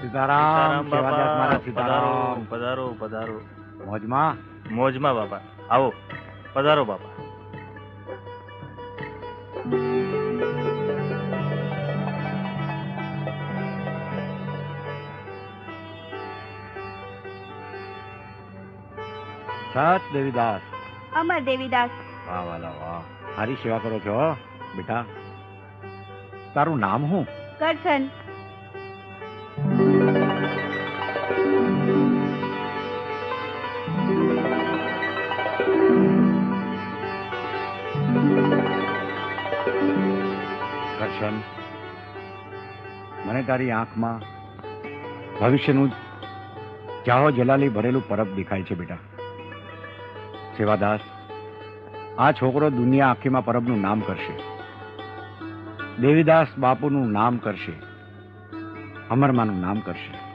સીતારામ બાપા, મારા સીતારામ. પધારો પધારો. મોજમાં? મોજમાં બાપા, આવો પધારો બાપા. સત દેવીદાસ. અમર દેવીદાસ. વાહ વાલા વાહ, સારી સેવા કરો છો હો, બેટા. તારું નામ શું? કરશન. કરશન, મને તારી આંખમાં ભવિષ્યનું જાહો જલાલી ભરેલું પરબ દેખાય છે બેટા. સેવાદાસ, આ છોકરો દુનિયા આખીમાં પરબનું નામ કરશે. દેવીદાસ બાપુનું નામ કરશે, અમરમાનું નામ કરશે.